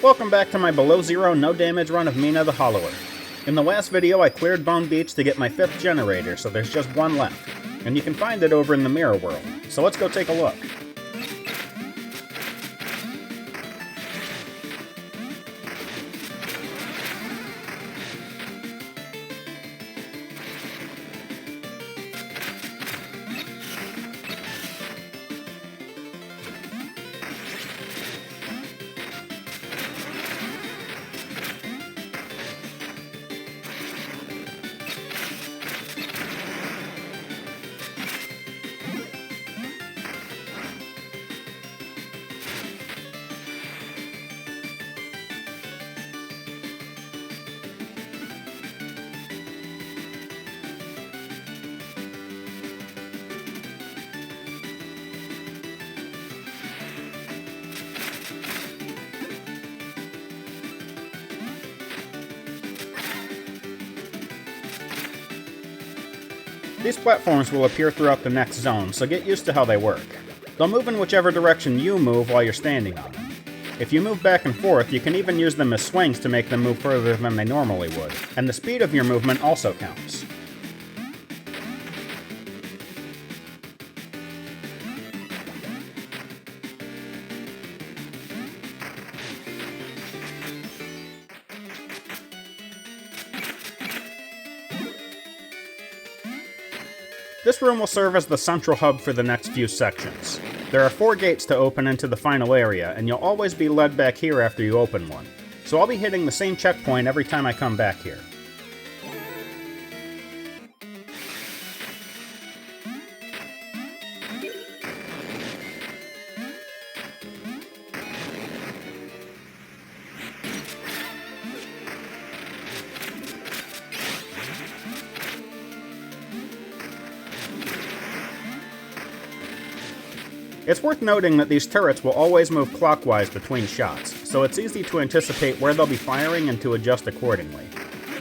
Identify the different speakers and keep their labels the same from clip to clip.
Speaker 1: Welcome back to my below zero no damage run of Mina the Hollower. In the last video I cleared Bone Beach to get my 5th generator, so there's just one left. And you can find it over in the mirror world, so let's go take a look. These platforms will appear throughout the next zone, so get used to how they work. They'll move in whichever direction you move while you're standing on them. If you move back and forth, you can even use them as swings to make them move further than they normally would, and the speed of your movement also counts. This room will serve as the central hub for the next few sections. There are 4 gates to open into the final area, and you'll always be led back here after you open one. So I'll be hitting the same checkpoint every time I come back here. It's worth noting that these turrets will always move clockwise between shots, so it's easy to anticipate where they'll be firing and to adjust accordingly.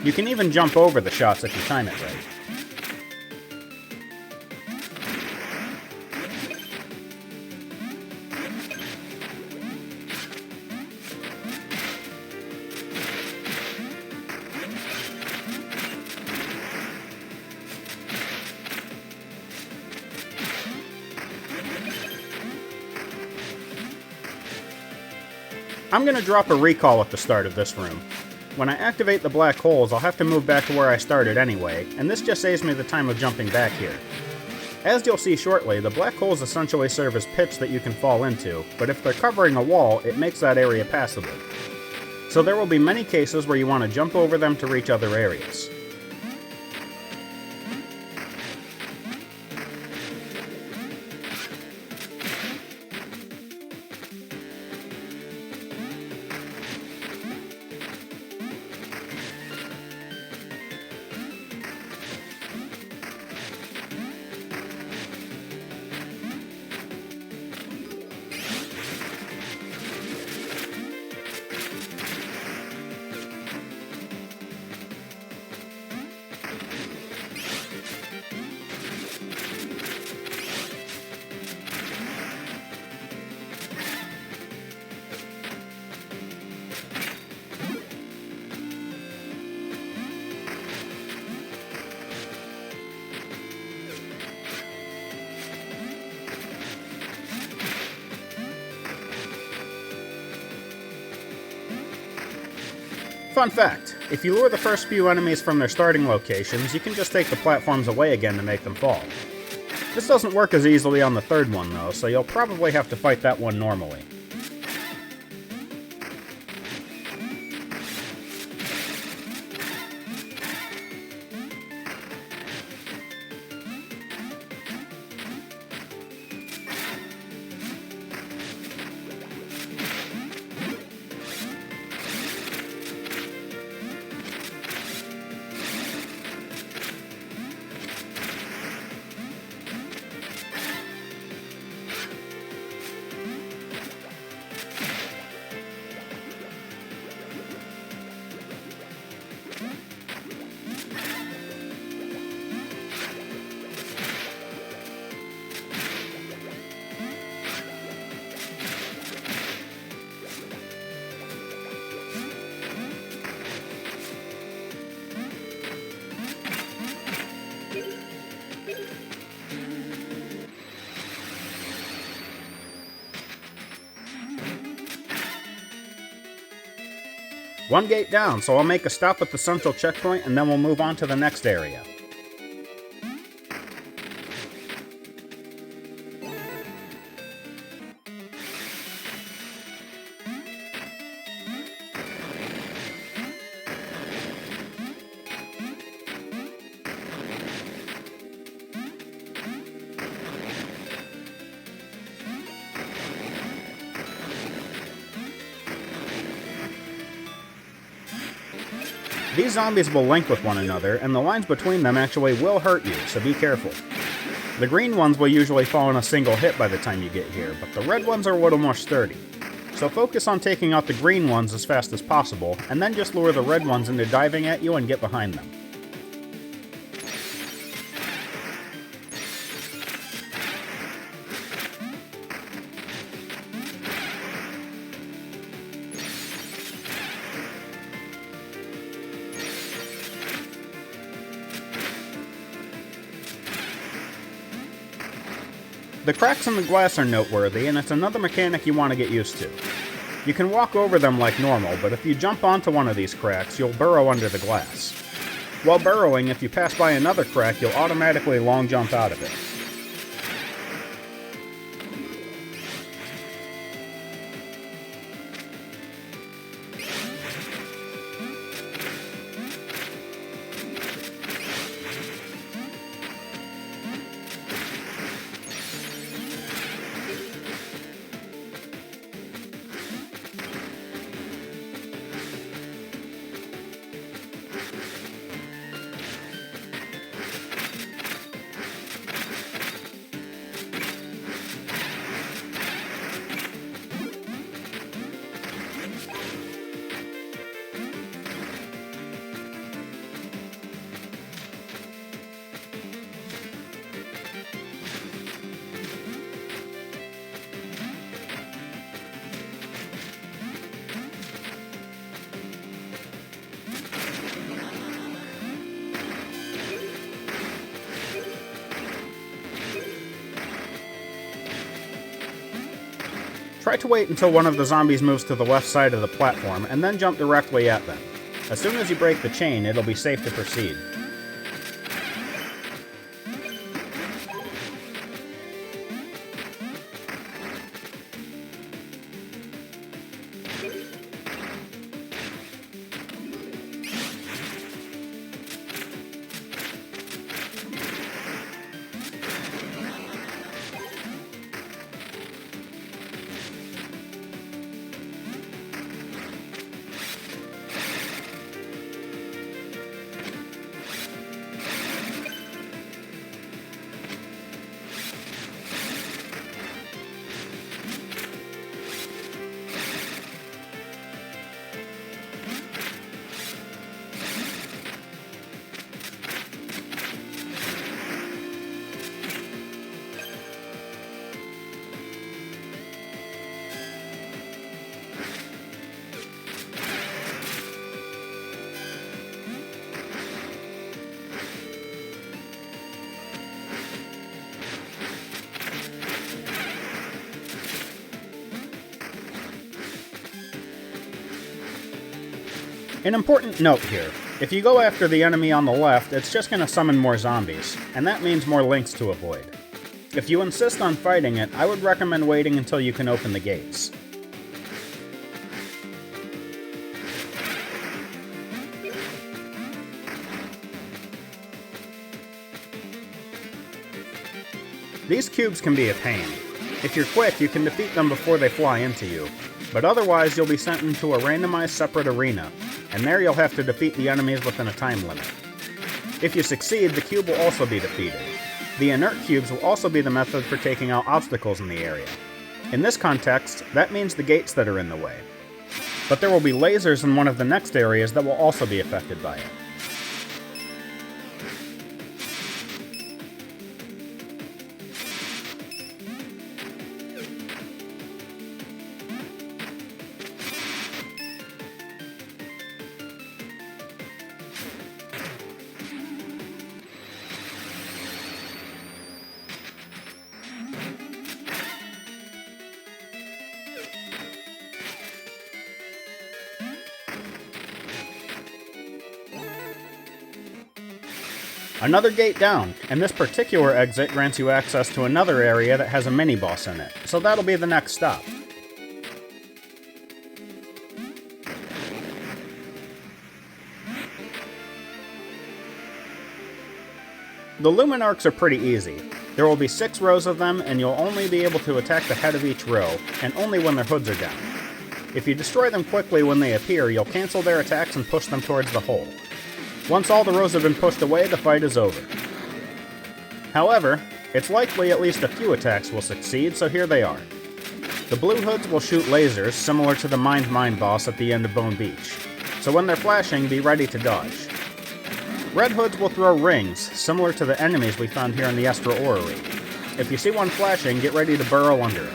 Speaker 1: You can even jump over the shots if you time it right. I'm going to drop a recall at the start of this room. When I activate the black holes, I'll have to move back to where I started anyway, and this just saves me the time of jumping back here. As you'll see shortly, the black holes essentially serve as pits that you can fall into, but if they're covering a wall, it makes that area passable. So there will be many cases where you want to jump over them to reach other areas. Fun fact, if you lure the first few enemies from their starting locations, you can just take the platforms away again to make them fall. This doesn't work as easily on the 3rd one though, so you'll probably have to fight that one normally. One gate down, so I'll make a stop at the central checkpoint and then we'll move on to the next area. These zombies will link with one another, and the lines between them actually will hurt you, so be careful. The green ones will usually fall in a single hit by the time you get here, but the red ones are a little more sturdy. So focus on taking out the green ones as fast as possible, and then just lure the red ones into diving at you and get behind them. The cracks in the glass are noteworthy, and it's another mechanic you want to get used to. You can walk over them like normal, but if you jump onto one of these cracks, you'll burrow under the glass. While burrowing, if you pass by another crack, you'll automatically long jump out of it. Try to wait until one of the zombies moves to the left side of the platform, and then jump directly at them. As soon as you break the chain, it'll be safe to proceed. An important note here. If you go after the enemy on the left, it's just going to summon more zombies, and that means more links to avoid. If you insist on fighting it, I would recommend waiting until you can open the gates. These cubes can be a pain. If you're quick, you can defeat them before they fly into you, but otherwise you'll be sent into a randomized separate arena, and there you'll have to defeat the enemies within a time limit. If you succeed, the cube will also be defeated. The inert cubes will also be the method for taking out obstacles in the area. In this context, that means the gates that are in the way. But there will be lasers in one of the next areas that will also be affected by it. Another gate down, and this particular exit grants you access to another area that has a mini-boss in it, so that'll be the next stop. The Lumenarks are pretty easy. There will be 6 rows of them, and you'll only be able to attack the head of each row, and only when their hoods are down. If you destroy them quickly when they appear, you'll cancel their attacks and push them towards the hole. Once all the rows have been pushed away, the fight is over. However, it's likely at least a few attacks will succeed, so here they are. The blue hoods will shoot lasers, similar to the Mind Mine boss at the end of Bone Beach, so when they're flashing, be ready to dodge. Red hoods will throw rings, similar to the enemies we found here in the Astral Orrery. If you see one flashing, get ready to burrow under it.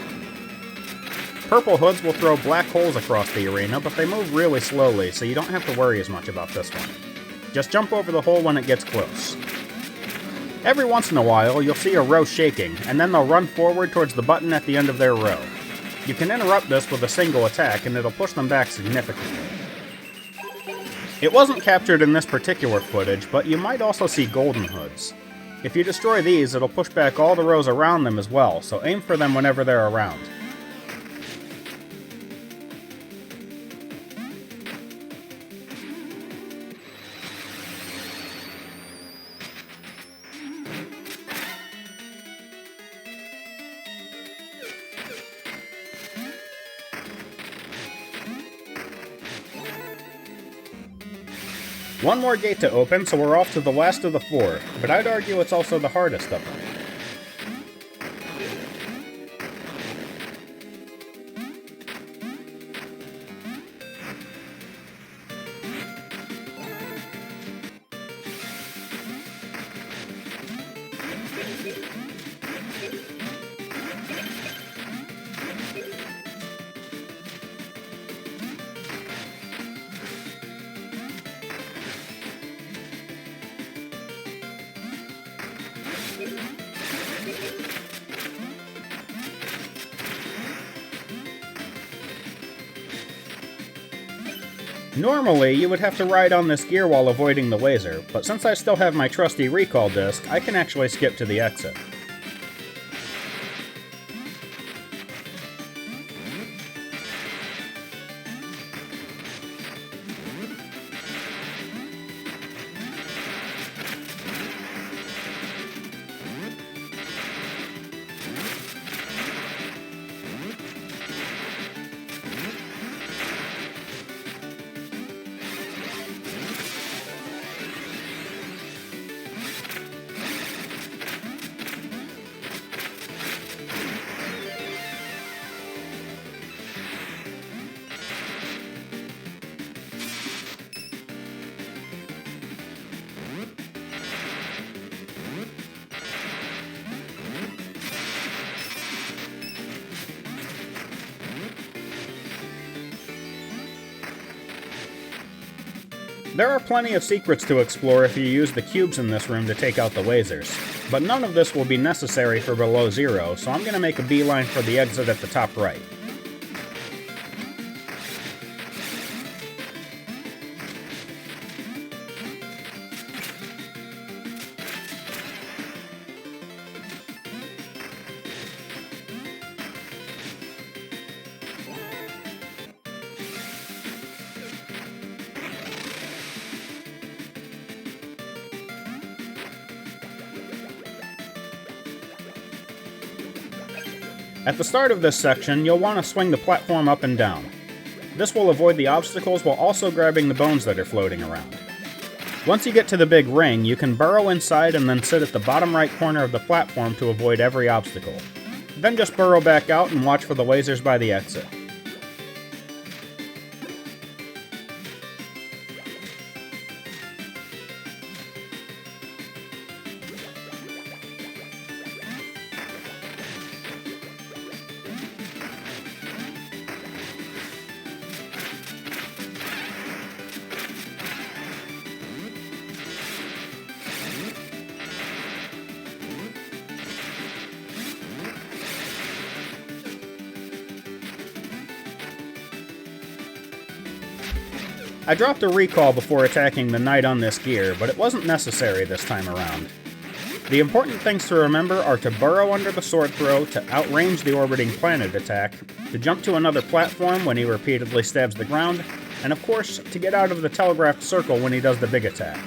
Speaker 1: Purple hoods will throw black holes across the arena, but they move really slowly, so you don't have to worry as much about this one. Just jump over the hole when it gets close. Every once in a while, you'll see a row shaking, and then they'll run forward towards the button at the end of their row. You can interrupt this with a single attack, and it'll push them back significantly. It wasn't captured in this particular footage, but you might also see golden hoods. If you destroy these, it'll push back all the rows around them as well, so aim for them whenever they're around. One more gate to open, so we're off to the last of the 4, but I'd argue it's also the hardest of them. Normally, you would have to ride on this gear while avoiding the laser, but since I still have my trusty recall disc, I can actually skip to the exit. There are plenty of secrets to explore if you use the cubes in this room to take out the lasers, but none of this will be necessary for below zero, so I'm going to make a beeline for the exit at the top right. At the start of this section, you'll want to swing the platform up and down. This will avoid the obstacles while also grabbing the bones that are floating around. Once you get to the big ring, you can burrow inside and then sit at the bottom right corner of the platform to avoid every obstacle. Then just burrow back out and watch for the lasers by the exit. I dropped a recall before attacking the knight on this gear, but it wasn't necessary this time around. The important things to remember are to burrow under the sword throw to outrange the orbiting planet attack, to jump to another platform when he repeatedly stabs the ground, and of course, to get out of the telegraphed circle when he does the big attack.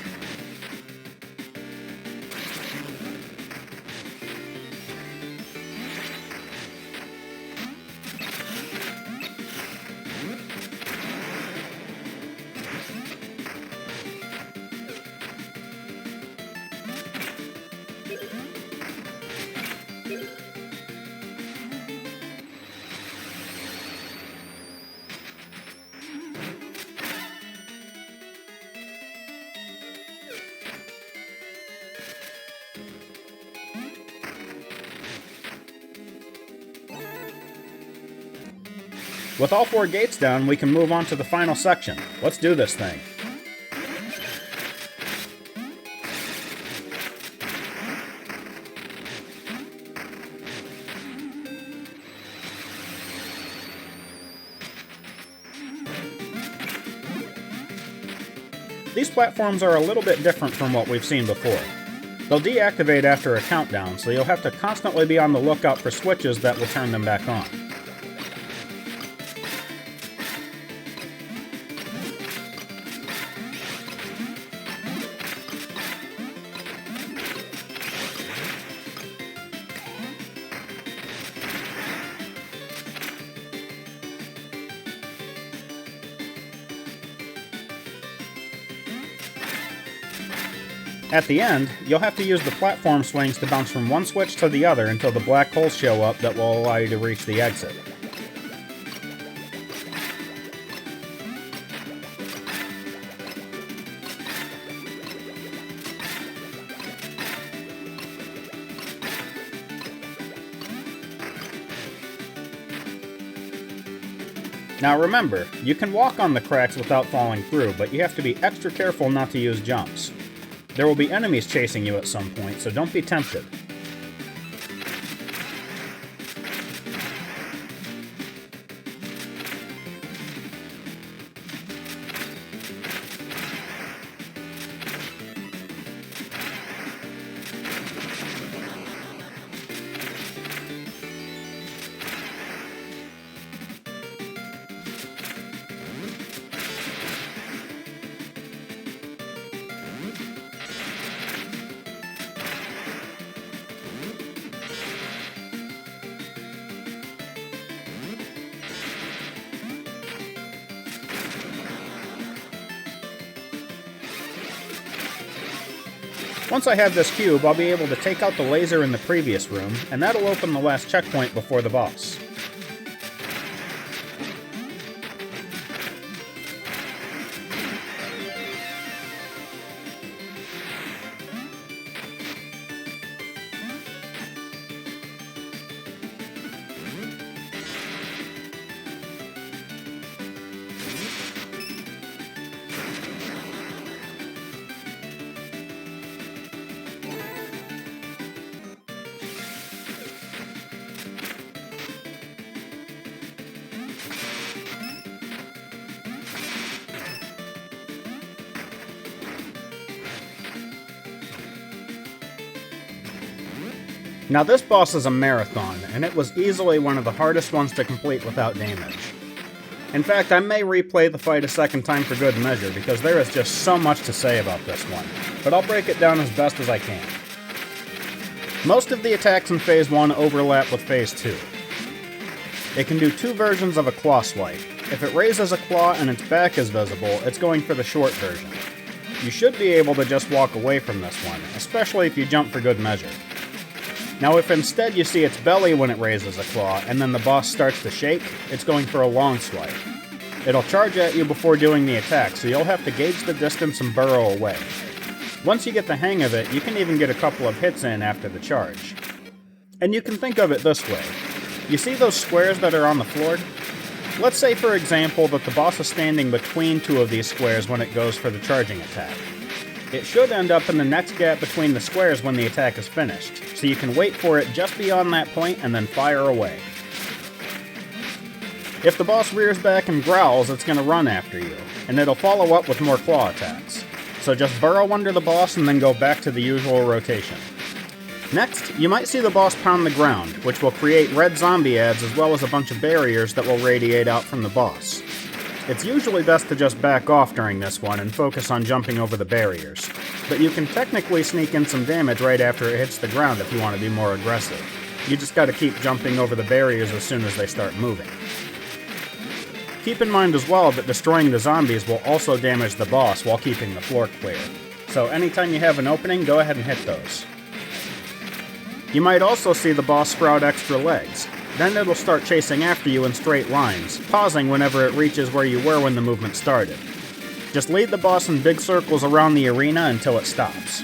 Speaker 1: With all 4 gates down, we can move on to the final section. Let's do this thing. These platforms are a little bit different from what we've seen before. They'll deactivate after a countdown, so you'll have to constantly be on the lookout for switches that will turn them back on. At the end, you'll have to use the platform swings to bounce from one switch to the other until the black holes show up that will allow you to reach the exit. Now remember, you can walk on the cracks without falling through, but you have to be extra careful not to use jumps. There will be enemies chasing you at some point, so don't be tempted. Once I have this cube, I'll be able to take out the laser in the previous room, and that'll open the last checkpoint before the boss. Now this boss is a marathon, and it was easily one of the hardest ones to complete without damage. In fact, I may replay the fight a second time for good measure, because there is just so much to say about this one, but I'll break it down as best as I can. Most of the attacks in Phase 1 overlap with Phase 2. It can do 2 versions of a claw swipe. If it raises a claw and its back is visible, it's going for the short version. You should be able to just walk away from this one, especially if you jump for good measure. Now if instead you see its belly when it raises a claw, and then the boss starts to shake, it's going for a long swipe. It'll charge at you before doing the attack, so you'll have to gauge the distance and burrow away. Once you get the hang of it, you can even get a couple of hits in after the charge. And you can think of it this way. You see those squares that are on the floor? Let's say, for example, that the boss is standing between 2 of these squares when it goes for the charging attack. It should end up in the next gap between the squares when the attack is finished, so you can wait for it just beyond that point and then fire away. If the boss rears back and growls, it's going to run after you, and it'll follow up with more claw attacks. So just burrow under the boss and then go back to the usual rotation. Next, you might see the boss pound the ground, which will create red zombie ads as well as a bunch of barriers that will radiate out from the boss. It's usually best to just back off during this one and focus on jumping over the barriers, but you can technically sneak in some damage right after it hits the ground if you want to be more aggressive. You just gotta keep jumping over the barriers as soon as they start moving. Keep in mind as well that destroying the zombies will also damage the boss while keeping the floor clear, so anytime you have an opening, go ahead and hit those. You might also see the boss sprout extra legs. Then it'll start chasing after you in straight lines, pausing whenever it reaches where you were when the movement started. Just lead the boss in big circles around the arena until it stops.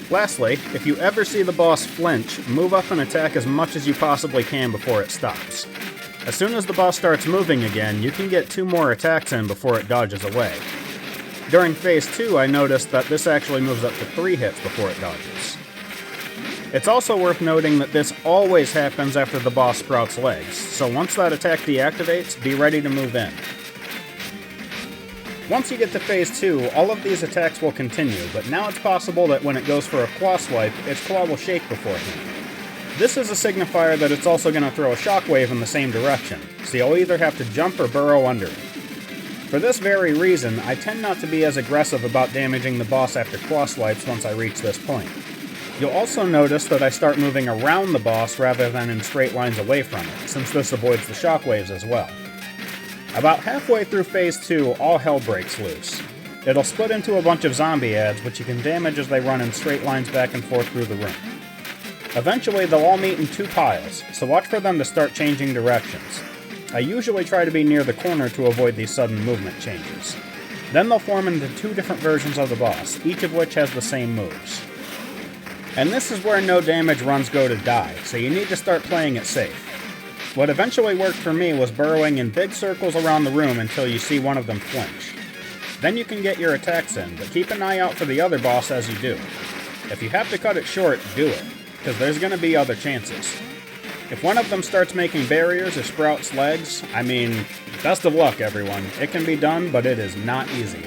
Speaker 1: Lastly, if you ever see the boss flinch, move up and attack as much as you possibly can before it stops. As soon as the boss starts moving again, you can get 2 more attacks in before it dodges away. During Phase 2, I noticed that this actually moves up to 3 hits before it dodges. It's also worth noting that this always happens after the boss sprouts legs, so once that attack deactivates, be ready to move in. Once you get to Phase 2, all of these attacks will continue, but now it's possible that when it goes for a claw swipe, its claw will shake beforehand. This is a signifier that it's also going to throw a shockwave in the same direction, so you'll either have to jump or burrow under it. For this very reason, I tend not to be as aggressive about damaging the boss after claw swipes once I reach this point. You'll also notice that I start moving around the boss rather than in straight lines away from it, since this avoids the shockwaves as well. About halfway through Phase 2, all hell breaks loose. It'll split into a bunch of zombie ads, which you can damage as they run in straight lines back and forth through the room. Eventually, they'll all meet in 2 piles, so watch for them to start changing directions. I usually try to be near the corner to avoid these sudden movement changes. Then they'll form into 2 different versions of the boss, each of which has the same moves. And this is where no damage runs go to die, so you need to start playing it safe. What eventually worked for me was burrowing in big circles around the room until you see one of them flinch. Then you can get your attacks in, but keep an eye out for the other boss as you do. If you have to cut it short, do it, because there's going to be other chances. If one of them starts making barriers or sprouts legs, I mean, best of luck everyone. It can be done, but it is not easy.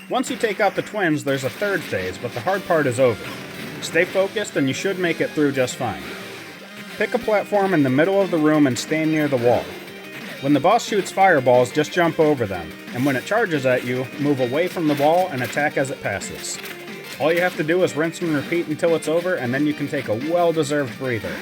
Speaker 1: Once you take out the twins, there's a 3rd phase, but the hard part is over. Stay focused and you should make it through just fine. Pick a platform in the middle of the room and stand near the wall. When the boss shoots fireballs, just jump over them, and when it charges at you, move away from the wall and attack as it passes. All you have to do is rinse and repeat until it's over, and then you can take a well-deserved breather.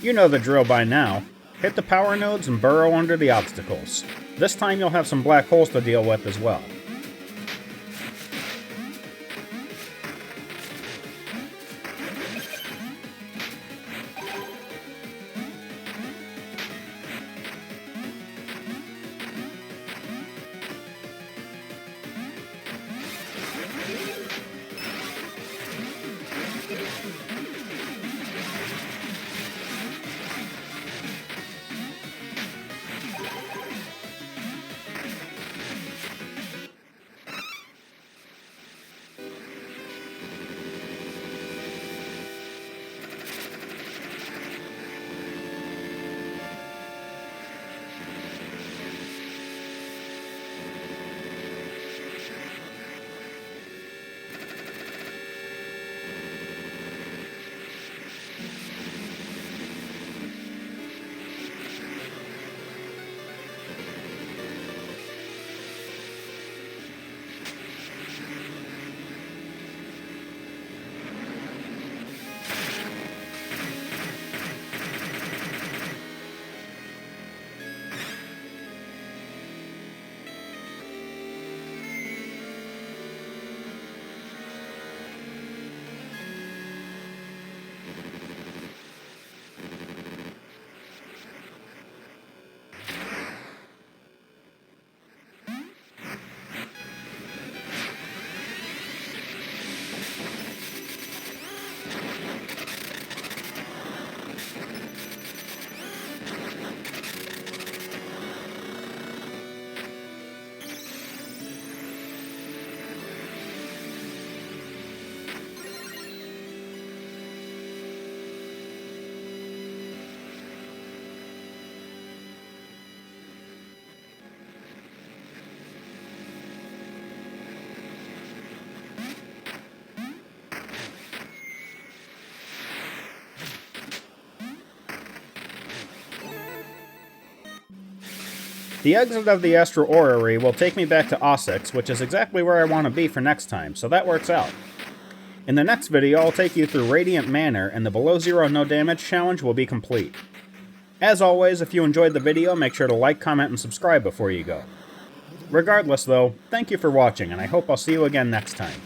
Speaker 1: You know the drill by now. Hit the power nodes and burrow under the obstacles. This time you'll have some black holes to deal with as well. The exit of the Astral Orrery will take me back to Ossex, which is exactly where I want to be for next time, so that works out. In the next video, I'll take you through Radiant Manor, and the below zero no damage challenge will be complete. As always, if you enjoyed the video, make sure to like, comment, and subscribe before you go. Regardless though, thank you for watching, and I hope I'll see you again next time.